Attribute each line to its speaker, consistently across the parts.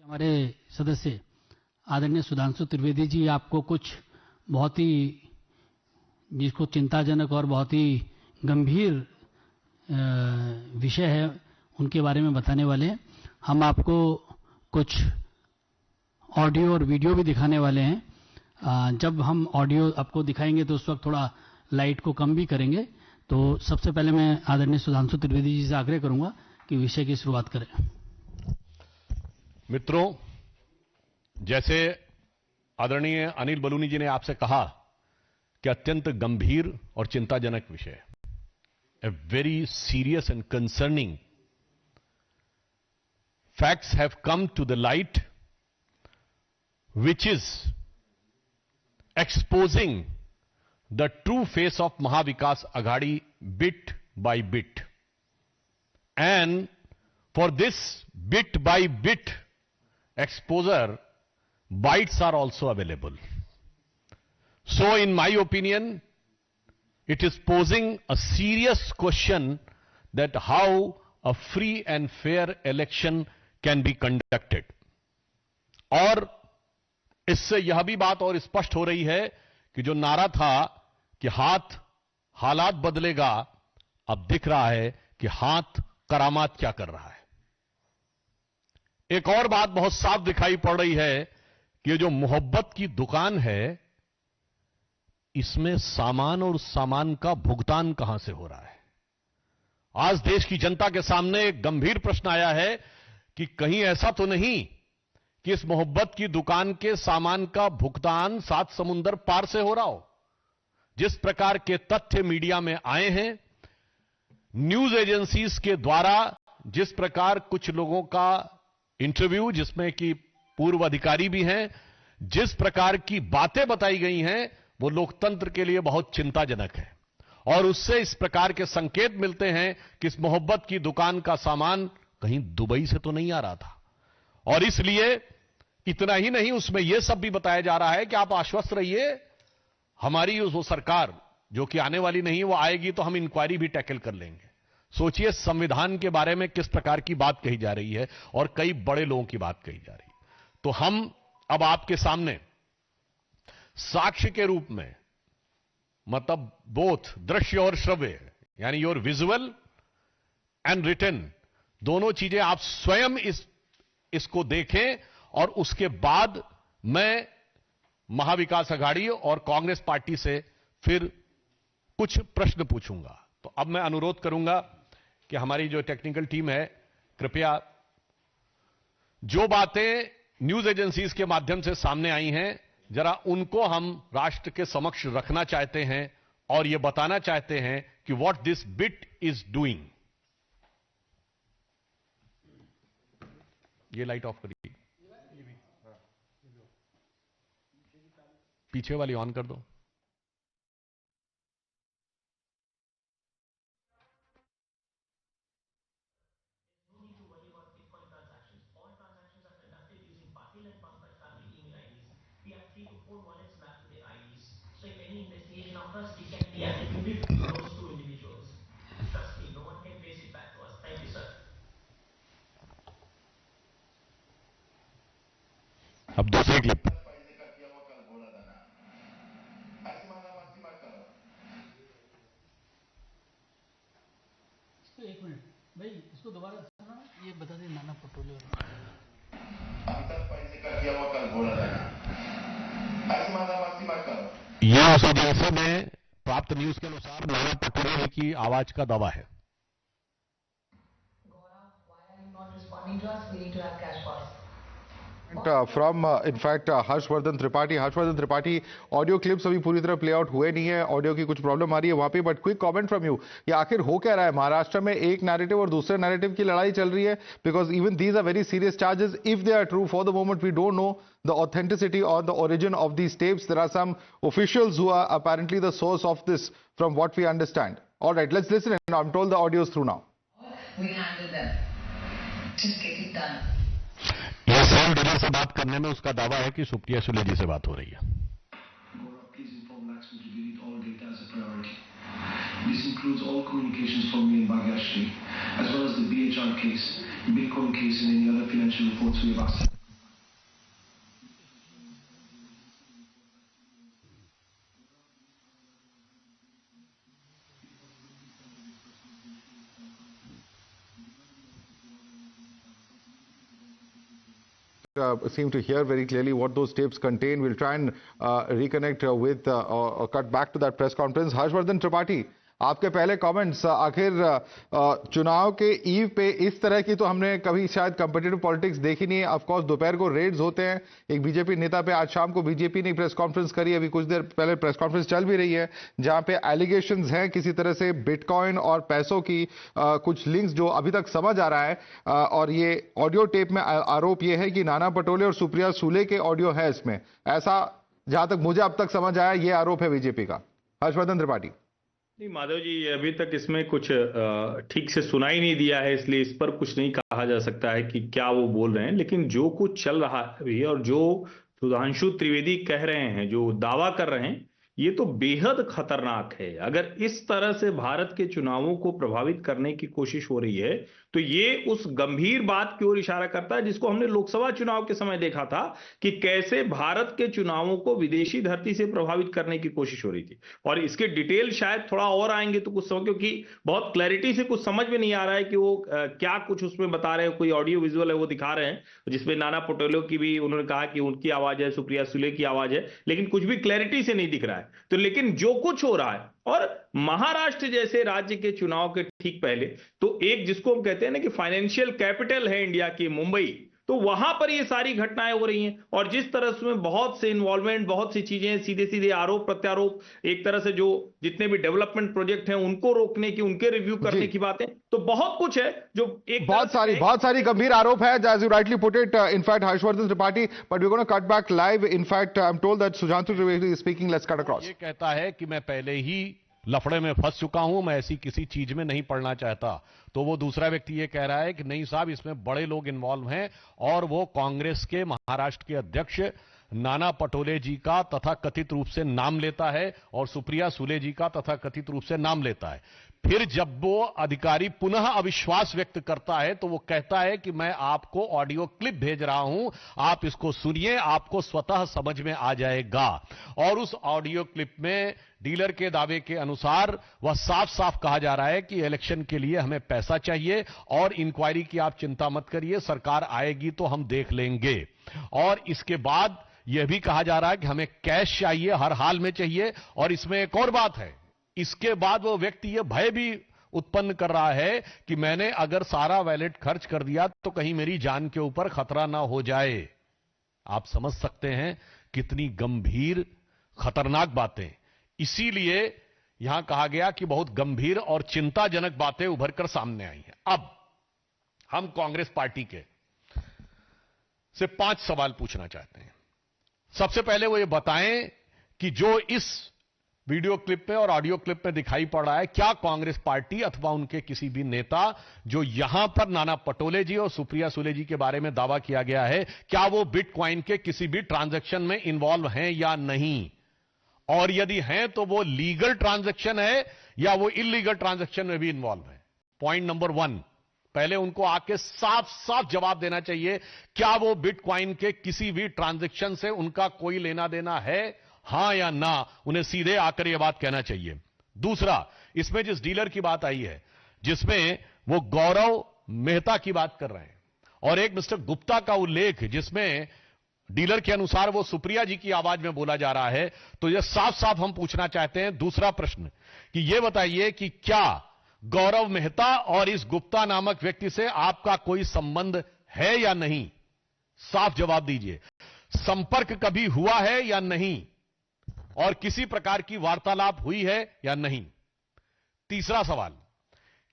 Speaker 1: हमारे सदस्य आदरणीय सुधांशु त्रिवेदी जी आपको कुछ बहुत ही जिसको चिंताजनक और बहुत ही गंभीर विषय है उनके बारे में बताने वाले हैं। हम आपको कुछ ऑडियो और वीडियो भी दिखाने वाले हैं। जब हम ऑडियो आपको दिखाएंगे तो उस वक्त थोड़ा लाइट को कम भी करेंगे। तो सबसे पहले मैं आदरणीय सुधांशु त्रिवेदी जी से आग्रह करूंगा कि विषय की शुरुआत करें।
Speaker 2: मित्रों, जैसे आदरणीय अनिल बलूनी जी ने आपसे कहा कि अत्यंत गंभीर और चिंताजनक विषय, a very serious and concerning facts have come to the light which is exposing the true face of Mahavikas Aghadi bit by bit. And for this bit by bit exposure, bites are also available. So in my opinion, it is posing a serious question that how a free and fair election can be conducted. और इससे यह भी बात और स्पष्ट हो रही है कि जो नारा था कि हालात बदलेगा, अब दिख रहा है कि हाथ करामात क्या कर रहा है। एक और बात बहुत साफ दिखाई पड़ रही है कि ये जो मोहब्बत की दुकान है, इसमें सामान और सामान का भुगतान कहां से हो रहा है। आज देश की जनता के सामने एक गंभीर प्रश्न आया है कि कहीं ऐसा तो नहीं कि इस मोहब्बत की दुकान के सामान का भुगतान 7 समुंदर पार से हो रहा हो। जिस प्रकार के तथ्य मीडिया में आए हैं, न्यूज एजेंसीज के द्वारा जिस प्रकार कुछ लोगों का इंटरव्यू, जिसमें कि पूर्व अधिकारी भी हैं, जिस प्रकार की बातें बताई गई हैं, वो लोकतंत्र के लिए बहुत चिंताजनक है। और उससे इस प्रकार के संकेत मिलते हैं कि इस मोहब्बत की दुकान का सामान कहीं दुबई से तो नहीं आ रहा था। और इसलिए इतना ही नहीं, उसमें यह सब भी बताया जा रहा है कि आप आश्वस्त रहिए, हमारी वो सरकार जो कि आने वाली नहीं, वो आएगी तो हम इंक्वायरी भी टैकल कर लेंगे। सोचिए संविधान के बारे में किस प्रकार की बात कही जा रही है और कई बड़े लोगों की बात कही जा रही है। तो हम अब आपके सामने साक्ष्य के रूप में, मतलब बोथ दृश्य और श्रव्य, यानी योर विजुअल एंड रिटन, दोनों चीजें आप स्वयं इसको देखें और उसके बाद मैं महाविकास अघाड़ी और कांग्रेस पार्टी से फिर कुछ प्रश्न पूछूंगा। तो अब मैं अनुरोध करूंगा कि हमारी जो टेक्निकल टीम है, कृपया जो बातें न्यूज एजेंसीज के माध्यम से सामने आई हैं, जरा उनको हम राष्ट्र के समक्ष रखना चाहते हैं और यह बताना चाहते हैं कि what this bit is doing. ये लाइट ऑफ करिए, पीछे वाली ऑन कर दो। अब दूसरी क्लिप।
Speaker 1: एक मिनट भाई, इसको दोबारा सुना, ये बता दे। नाना पटोले
Speaker 2: यह उस एजेंसी में प्राप्त न्यूज के अनुसार नाना पटोले की आवाज का दावा है।
Speaker 3: From in fact Harshvardhan Tripathi audio clips अभी पूरी तरह प्ले आउट हुए नहीं है, ऑडियो की कुछ प्रॉब्लम आ रही है वहां पे। But quick comment from you, ये आखिर हो क्या रहा है? महाराष्ट्र में एक नैरेटिव और दूसरे नैरेटिव की लड़ाई चल रही है, because even these are very serious charges. If they are true, for the moment we don't know the authenticity or the origin of these tapes. There are some officials who are apparently the source of this, from what we understand. All right, let's listen. I'm told the audio is through now.
Speaker 4: We handle them. Just get it done.
Speaker 2: यह same dealer से बात करने में उसका दावा है कि सुप्रिया सुले जी से बात हो रही है।
Speaker 5: Please inform Laxmi to delete all data as a priority. This includes all communications from me and Bhagyashree, as well as the BHR case, Bitcoin case, and any other financial reports we have asked.
Speaker 3: seem to hear very clearly what those tapes contain. We'll try and reconnect with or cut back to that press conference. Harshvardhan Tripathi, आपके पहले comments, आखिर चुनाव के ewe पे इस तरह की तो हमने कभी शायद कंपिटिटिव पॉलिटिक्स देखी नहीं है। ऑफ कोर्स दोपहर को रेड्स होते हैं, एक बीजेपी नेता पे आज शाम को बीजेपी ने प्रेस कॉन्फ्रेंस करी, अभी कुछ देर पहले प्रेस कॉन्फ्रेंस चल भी रही है जहां पे एलिगेशंस हैं किसी तरह से बिटकॉइन और पैसों की कुछ लिंक्स जो अभी तक समझ आ रहा है। और ये ऑडियो टेप में आरोप ये है कि नाना पटोले और सुप्रिया सुले के ऑडियो है इसमें, ऐसा जहां तक मुझे अब तक समझ आया ये आरोप है बीजेपी का। हर्षवर्धन त्रिपाठी।
Speaker 6: नहीं माधव जी, अभी तक इसमें कुछ ठीक से सुना ही नहीं दिया है, इसलिए इस पर कुछ नहीं कहा जा सकता है कि क्या वो बोल रहे हैं। लेकिन जो कुछ चल रहा है अभी और जो सुधांशु त्रिवेदी कह रहे हैं, जो दावा कर रहे हैं, ये तो बेहद खतरनाक है। अगर इस तरह से भारत के चुनावों को प्रभावित करने की कोशिश हो रही है तो ये उस गंभीर बात की ओर इशारा करता है जिसको हमने लोकसभा चुनाव के समय देखा था कि कैसे भारत के चुनावों को विदेशी धरती से प्रभावित करने की कोशिश हो रही थी। और इसके डिटेल शायद थोड़ा और आएंगे तो कुछ समझ, क्योंकि बहुत क्लैरिटी से कुछ समझ में नहीं आ रहा है कि वो क्या कुछ उसमें बता रहे हैं। कोई ऑडियो विजुअल है वो दिखा रहे हैं जिसमें नाना पटोले की भी उन्होंने कहा कि उनकी आवाज है, सुप्रिया सुले की आवाज है, लेकिन कुछ भी क्लैरिटी से नहीं दिख रहा है। तो लेकिन जो कुछ हो रहा है, और महाराष्ट्र जैसे राज्य के चुनाव के ठीक पहले तो एक जिसको हम कहते हैं ना कि फाइनेंशियल कैपिटल है इंडिया की, मुंबई, तो वहां पर ये सारी घटनाएं हो रही हैं। और जिस तरह से बहुत से इन्वॉल्वमेंट, बहुत सी चीजें, सीधे सीधे आरोप प्रत्यारोप, एक तरह से जो जितने भी डेवलपमेंट प्रोजेक्ट हैं उनको रोकने की, उनके रिव्यू करने की बातें, तो बहुत कुछ है जो एक
Speaker 3: बहुत सारी गंभीर आरोप है, as you rightly put it, in fact Harshvardhan Tripathi, but we're going to cut back live. In fact I'm told that Sudhanshu Trivedi is speaking. Let's cut across.
Speaker 2: ये कहता है कि मैं पहले ही लफड़े में फंस चुका हूं, मैं ऐसी किसी चीज में नहीं पड़ना चाहता। तो वो दूसरा व्यक्ति ये कह रहा है कि नहीं साहब, इसमें बड़े लोग इन्वॉल्व हैं और वो कांग्रेस के महाराष्ट्र के अध्यक्ष नाना पटोले जी का तथा कथित रूप से नाम लेता है और सुप्रिया सुले जी का तथा कथित रूप से नाम लेता है। फिर जब वो अधिकारी पुनः अविश्वास व्यक्त करता है तो वो कहता है कि मैं आपको ऑडियो क्लिप भेज रहा हूं, आप इसको सुनिए, आपको स्वतः समझ में आ जाएगा। और उस ऑडियो क्लिप में डीलर के दावे के अनुसार वह साफ साफ कहा जा रहा है कि इलेक्शन के लिए हमें पैसा चाहिए और इंक्वायरी की आप चिंता मत करिए, सरकार आएगी तो हम देख लेंगे। और इसके बाद यह भी कहा जा रहा है कि हमें कैश चाहिए, हर हाल में चाहिए। और इसमें एक और बात है, इसके बाद वो व्यक्ति यह भय भी उत्पन्न कर रहा है कि मैंने अगर सारा वैलेट खर्च कर दिया तो कहीं मेरी जान के ऊपर खतरा ना हो जाए। आप समझ सकते हैं कितनी गंभीर खतरनाक बातें। इसीलिए यहां कहा गया कि बहुत गंभीर और चिंताजनक बातें उभर कर सामने आई हैं। अब हम कांग्रेस पार्टी के से 5 सवाल पूछना चाहते हैं। सबसे पहले वो ये बताएं कि जो इस वीडियो क्लिप में और ऑडियो क्लिप में दिखाई पड़ रहा है, क्या कांग्रेस पार्टी अथवा उनके किसी भी नेता जो यहां पर नाना पटोले जी और सुप्रिया सुले जी के बारे में दावा किया गया है, क्या वो बिटकॉइन के किसी भी ट्रांजैक्शन में इन्वॉल्व हैं या नहीं? और यदि हैं तो वो लीगल ट्रांजैक्शन है या वो इलीगल ट्रांजैक्शन में भी इन्वॉल्व है? पॉइंट नंबर 1, पहले उनको आके साफ साफ जवाब देना चाहिए, क्या वो बिटकॉइन के किसी भी ट्रांजैक्शन से उनका कोई लेना देना है, हां या ना? उन्हें सीधे आकर यह बात कहना चाहिए। दूसरा, इसमें जिस डीलर की बात आई है, जिसमें वो गौरव मेहता की बात कर रहे हैं और एक मिस्टर गुप्ता का उल्लेख जिसमें डीलर के अनुसार वो सुप्रिया जी की आवाज में बोला जा रहा है, तो यह साफ साफ हम पूछना चाहते हैं, दूसरा प्रश्न, कि यह बताइए कि क्या गौरव मेहता और इस गुप्ता नामक व्यक्ति से आपका कोई संबंध है या नहीं? साफ जवाब दीजिए। संपर्क कभी हुआ है या नहीं? और किसी प्रकार की वार्तालाप हुई है या नहीं? तीसरा सवाल,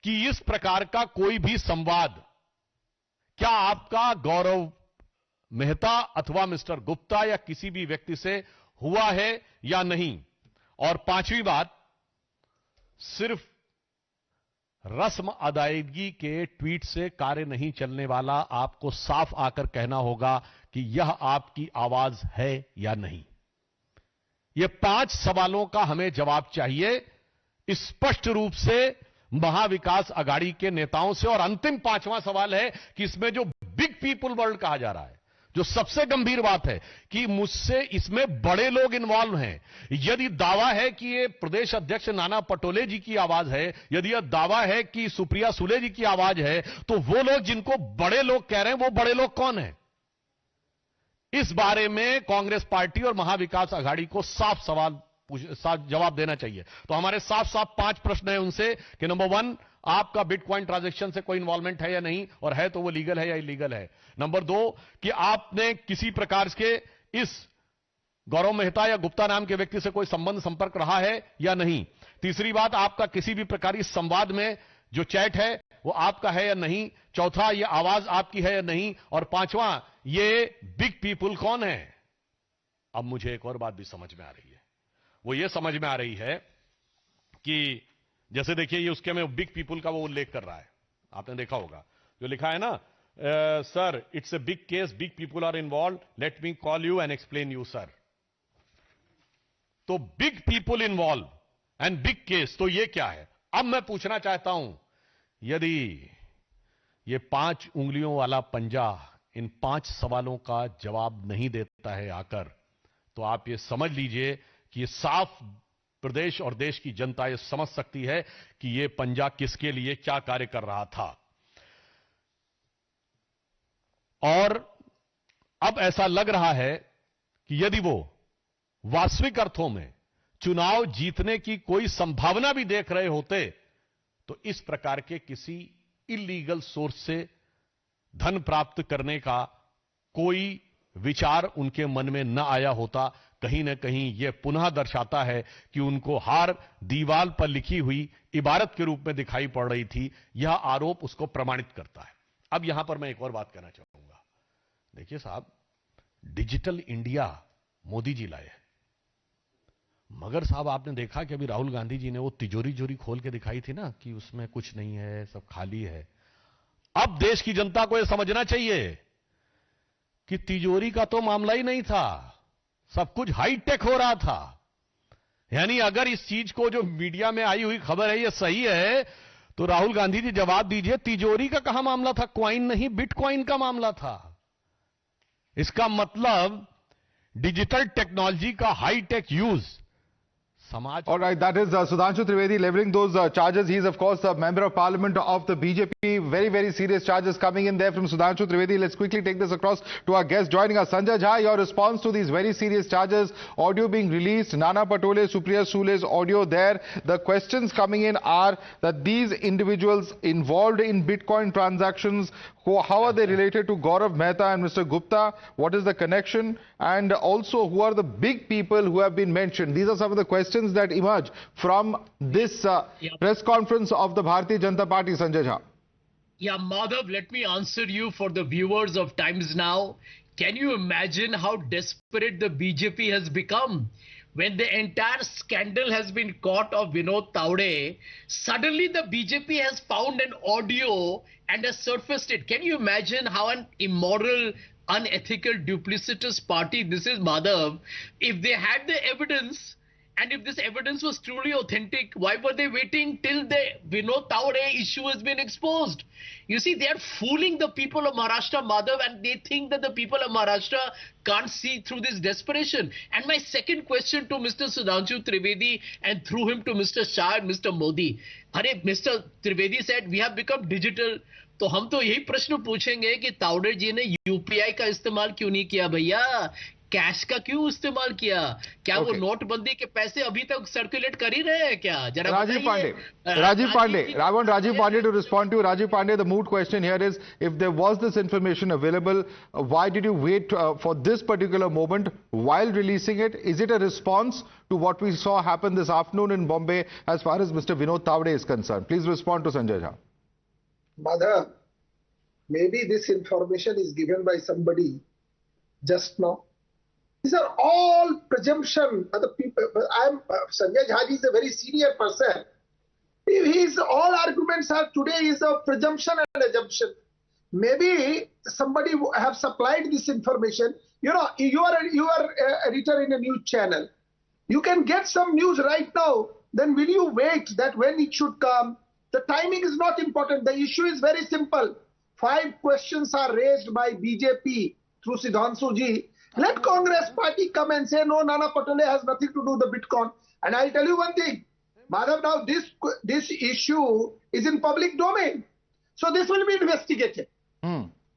Speaker 2: कि इस प्रकार का कोई भी संवाद क्या आपका गौरव मेहता अथवा मिस्टर गुप्ता या किसी भी व्यक्ति से हुआ है या नहीं? और पांचवी बात, सिर्फ रस्म अदायगी के ट्वीट से कार्य नहीं चलने वाला, आपको साफ आकर कहना होगा कि यह आपकी आवाज है या नहीं। ये 5 सवालों का हमें जवाब चाहिए स्पष्ट रूप से महाविकास अघाड़ी के नेताओं से। और अंतिम 5वां सवाल है कि इसमें जो बिग पीपुल वर्ल्ड कहा जा रहा है, जो सबसे गंभीर बात है कि मुझसे इसमें बड़े लोग इन्वॉल्व हैं। यदि दावा है कि ये प्रदेश अध्यक्ष नाना पटोले जी की आवाज है, यदि यह दावा है कि सुप्रिया सुले जी की आवाज है, तो वो लोग जिनको बड़े लोग कह रहे हैं वो बड़े लोग कौन है? इस बारे में कांग्रेस पार्टी और महाविकास आघाड़ी को साफ जवाब देना चाहिए। तो हमारे साफ साफ 5 प्रश्न हैं उनसे कि नंबर 1, आपका बिटकॉइन ट्रांजैक्शन से कोई इन्वॉल्वमेंट है या नहीं, और है तो वो लीगल है या इलीगल है। नंबर 2, कि आपने किसी प्रकार के इस गौरव मेहता या गुप्ता नाम के व्यक्ति से कोई संबंध संपर्क रहा है या नहीं। तीसरी बात, आपका किसी भी प्रकार इस संवाद में जो चैट है वो आपका है या नहीं। चौथा, ये आवाज आपकी है या नहीं। और 5वां, ये बिग पीपल कौन है। अब मुझे एक और बात भी समझ में आ रही है, वो ये समझ में आ रही है कि जैसे देखिए ये उसके में बिग पीपल का वो उल्लेख कर रहा है, आपने देखा होगा जो लिखा है ना, sir it's a big case, big people are involve, let me call you and explain you sir. तो big people involve and big case, तो ये क्या है। अब मैं पूछना चाहता हूं, यदि ये 5 उंगलियों वाला पंजा इन 5 सवालों का जवाब नहीं देता है आकर, तो आप ये समझ लीजिए कि ये साफ प्रदेश और देश की जनता ये समझ सकती है कि ये पंजा किसके लिए क्या कार्य कर रहा था। और अब ऐसा लग रहा है कि यदि वो वास्तविक अर्थों में चुनाव जीतने की कोई संभावना भी देख रहे होते, तो इस प्रकार के किसी इलीगल सोर्स से धन प्राप्त करने का कोई विचार उनके मन में न आया होता। कहीं ना कहीं यह पुनः दर्शाता है कि उनको हार दीवार पर लिखी हुई इबारत के रूप में दिखाई पड़ रही थी। यह आरोप उसको प्रमाणित करता है। अब यहां पर मैं एक और बात कहना चाहूंगा। देखिए साहब, डिजिटल इंडिया मोदी जी लाए, मगर साहब आपने देखा कि अभी राहुल गांधी जी ने वो तिजोरी खोल के दिखाई थी ना कि उसमें कुछ नहीं है, सब खाली है। अब देश की जनता को यह समझना चाहिए कि तिजोरी का तो मामला ही नहीं था, सब कुछ हाईटेक हो रहा था। यानी अगर इस चीज को जो मीडिया में आई हुई खबर है ये सही है, तो राहुल गांधी जी जवाब दीजिए, तिजोरी का कहां मामला था, क्वाइन नहीं बिटकॉइन का मामला था। इसका मतलब डिजिटल टेक्नोलॉजी का हाईटेक यूज समाज।
Speaker 3: All right, that is Sudhanshu Trivedi leveling those charges. He is of course a member of parliament of the BJP. Very, very serious charges coming in there from Sudhanshu Trivedi. Let's quickly take this across to our guest joining us. Sanjay Jha, your response to these very serious charges, audio being released, Nana Patole, Supriya Sule's audio there. The questions coming in are that these individuals involved in Bitcoin transactions, how are they related to Gaurav Mehta and Mr. Gupta? What is the connection? And also, who are the big people who have been mentioned? These are some of the questions that emerge from this press conference of the Bharatiya Janata Party, Sanjay Jha.
Speaker 7: Yeah, Madhav, let me answer you for the viewers of Times Now. Can you imagine how desperate the BJP has become? When the entire scandal has been caught of Vinod Taude, suddenly the BJP has found an audio and has surfaced it. Can you imagine how an immoral, unethical, duplicitous party this is, Madhav? If they had the evidence, and if this evidence was truly authentic, why were they waiting till the Vinod Taude issue has been exposed? You see, they are fooling the people of Maharashtra, Madhav, and they think that the people of Maharashtra can't see through this desperation. And my second question to Mr. Sudhanshu Trivedi and through him to Mr. Shah and Mr. Modi. Mr. Trivedi said, we have become digital. तो हम तो यही प्रश्न पूछेंगे कि तावड़े जी ने UPI का इस्तेमाल क्यों नहीं किया भैया, कैश का क्यों इस्तेमाल किया? क्या वो नोटबंदी के पैसे अभी तक सर्कुलेट कर ही रहे हैं क्या? जरा
Speaker 3: Rajiv Pandey, I want Rajiv Pandey to respond to you. Rajiv Pandey, the moot question here is, if there was this information available, why did you wait for this particular moment while releasing it? Is it a response to what we saw happen this afternoon in Bombay as far as Mr. Vinod Taude is concerned? Please respond to Sanjay Jha.
Speaker 8: Mother, maybe this information is given by somebody just now. These are all presumption. Other people. Sanjay Jha is a very senior person. His all arguments are today is a presumption and assumption. Maybe somebody have supplied this information. You know, you are an editor in a news channel. You can get some news right now. Then will you wait that when it should come? The timing is not important. The issue is very simple. 5 questions are raised by BJP through Sudhanshu ji. Let Congress party come and say, no, Nana Patole has nothing to do with the Bitcoin. And I'll tell you one thing. Madhav, now this issue is in public domain. So this will be investigated.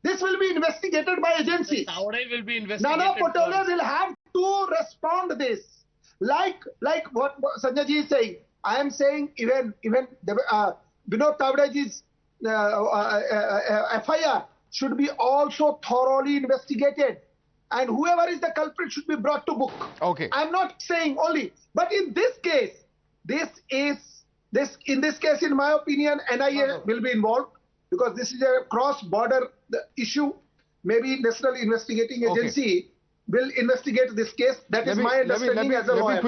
Speaker 8: This will be investigated by agencies.
Speaker 7: Taude will be investigated.
Speaker 8: Nana Patole
Speaker 7: first.
Speaker 8: will have to respond to this. Like what Sanjay ji is saying. I am saying even Vinod Tavdeji's FIR should be also thoroughly investigated. And whoever is the culprit should be brought to book.
Speaker 3: Okay.
Speaker 8: I'm not saying only. But in this case, in my opinion, NIA will be involved because this is a cross-border issue. Maybe National Investigating Agency will investigate this case. That is my understanding as a lawyer.
Speaker 3: Let me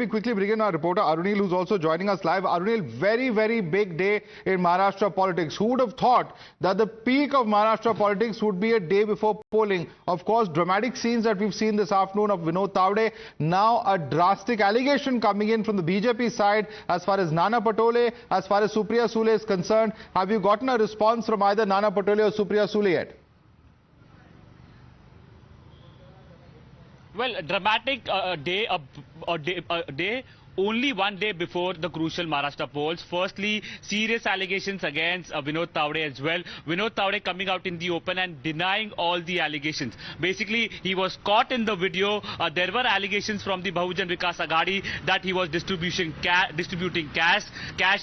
Speaker 3: quickly bring in our reporter Arunil, who's also joining us live. Arunil, very, very big day in Maharashtra politics. Who would have thought that the peak of Maharashtra politics would be a day before polling? Of course, dramatic scenes that we've seen this afternoon of Vinod Tavde. Now a drastic allegation coming in from the BJP side as far as Nana Patole, as far as Supriya Sule is concerned. Have you gotten a response from either Nana Patole or Supriya Sule yet?
Speaker 9: Well, a dramatic day only one day before the crucial Maharashtra polls. Firstly, serious allegations against Vinod Tavde as well. Vinod Tavde coming out in the open and denying all the allegations. Basically, he was caught in the video. There were allegations from the Bahujan Vikas Aghadi that he was distributing cash.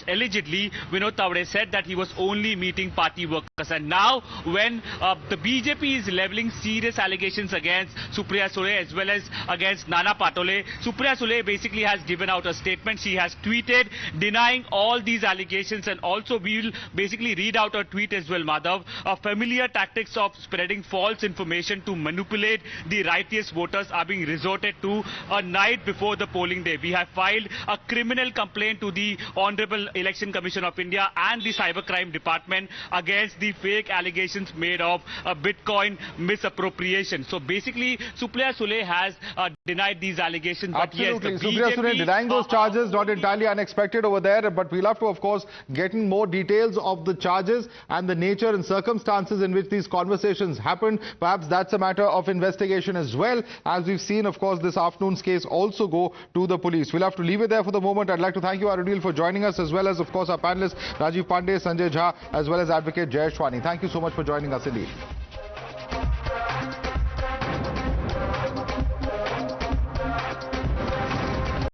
Speaker 9: Allegedly, Vinod Tavde said that he was only meeting party workers. And now, when the BJP is leveling serious allegations against Supriya Sule as well as against Nana Patole, Supriya Sule basically has given out a statement. She has tweeted denying all these allegations, and also we will basically read out a tweet as well, Madhav. Familiar tactics of spreading false information to manipulate the righteous voters are being resorted to a night before the polling day. We have filed a criminal complaint to the Honorable Election Commission of India and the Cybercrime Department against the fake allegations made of Bitcoin misappropriation. So basically, Supriya Sule has denied these allegations.
Speaker 3: Absolutely.
Speaker 9: But yes, the
Speaker 3: Supriya
Speaker 9: BJP,
Speaker 3: Sule denying those charges, not entirely unexpected over there, but we'll have to, of course, get in more details of the charges and the nature and circumstances in which these conversations happened. Perhaps that's a matter of investigation as well, as we've seen, of course, this afternoon's case also go to the police. We'll have to leave it there for the moment. I'd like to thank you, Arunil, for joining us, as well as, of course, our panelists, Rajiv Pandey, Sanjay Jha, as well as Advocate Jay Ashwani. Thank you so much for joining us indeed.